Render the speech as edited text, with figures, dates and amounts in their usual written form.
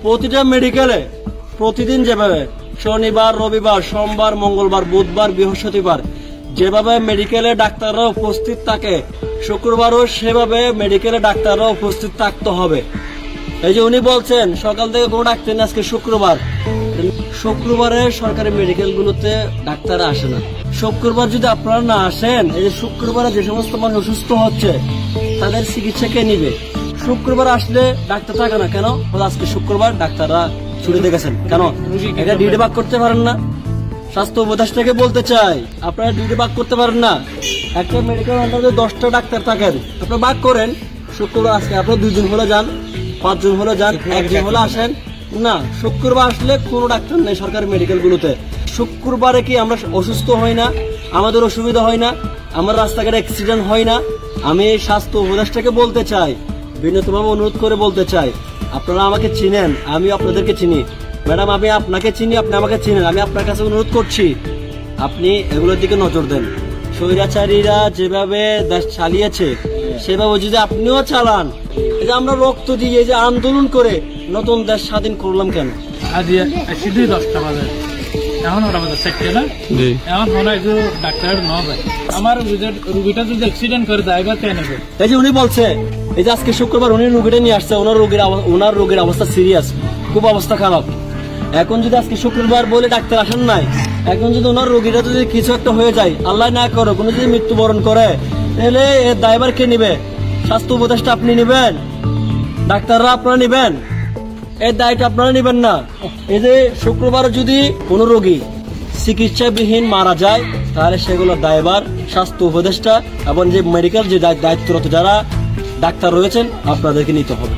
প্রতিটা মেডিকেলে প্রতিদিন যেভাবে শনিবার, রবিবার, সোমবার, মঙ্গলবার, বুধবার, বৃহস্পতিবার যেভাবে মেডিকেলে ডাক্তাররা উপস্থিত থাকে, শুক্রবারও সেভাবে মেডিকেলে ডাক্তাররা উপস্থিত থাকতে হবে। এই যে উনি বলছেন সকাল থেকে কোনো ডাক্তার নেই, আজকে শুক্রবার, শুক্রবারে সরকারি মেডিকেল গুলোতে ডাক্তার আসে না। শুক্রবার যদি আপনারা না আসেন, এই যে শুক্রবারে যে সমস্ত মানুষ অসুস্থ হচ্ছে তাদের চিকিৎসা কে নিবে? শুক্রবার আসলে ডাক্তার থাকে না কেন? আজকে শুক্রবার ডাক্তাররা ছুটিতে গেছেন কেন? এটা ডিউটি ভাগ করতে পারেন না? স্বাস্থ্য উপদেষ্টাকে বলতে চাই, আপনারা ডিউটি ভাগ করতে পারেন না? একটা মেডিকেল আন্ডারে 10টা ডাক্তার থাকেন, আপনারা ভাগ করেন। শুক্রবার আজকে আপনারা 2 জন হলে যান, 5 জন হলে যান, 1 জন হলে আসেন না। শুক্রবার আসলে কোনো ডাক্তার নেই সরকারি মেডিকেল গুলোতে। শুক্রবারে কি আমরা অসুস্থ হই না? আমাদের অসুবিধা হয় না? আমার রাস্তাঘাটে অ্যাক্সিডেন্ট হয় না? আমি স্বাস্থ্য উপদেষ্টাকে বলতে চাই, বিনীতভাবে অনুরোধ করে বলতে চাই, আপনারা আমাকে চিনেন, আমি আপনাদেরকে চিনি। ম্যাডাম, আমি আপনাকে চিনি, আপনি আমাকে চিনেন। আমি আপনার কাছে অনুরোধ করছি, আপনি এগুলোর দিকে নজর দেন। স্বৈরাচারীরা যেভাবে দেশ চালিয়েছে সেভাবে যদি আপনিও চালান, এই যে আমরা রক্ত দিয়ে যে আন্দোলন করে নতুন দেশ স্বাধীন করলাম কেন? শুধু 10টা বাজে, এখন ওরা বাজে 4টে না, এখন মনে হয় ডাক্তার নয়। আমার রুগীটা যদি অ্যাক্সিডেন্ট করে ড্রাইভার কে নেবে? এই যে উনি বলছে, এই যে আজকে শুক্রবার উনি রুগীটা নিয়ে আসছে, ওনার রোগীর অবস্থা সিরিয়াস, খুব অবস্থা খারাপ। এখন যদি আজকে শুক্রবার বলে ডাক্তার আসেন নাই, এখন যদি ওনার রোগীটা যদি কিছু একটা হয়ে যায়, আল্লাহ না করে কোনো যদি মৃত্যুবরণ করে, তাহলে এর ড্রাইভার কে নিবে? স্বাস্থ্য উপদেষ্টা আপনি নিবেন? ডাক্তাররা আপনারা নিবেন? এর দায়িত্ব আপনারা নিবেন না? এই যে শুক্রবার যদি কোনো রোগী চিকিৎসাবিহীন মারা যায়, তাহলে সেগুলো দায়ভার স্বাস্থ্য উপদেষ্টা এবং যে মেডিকেল যে দায়িত্বরত যারা ডাক্তার রয়েছেন আপনাদেরকে নিতে হবে।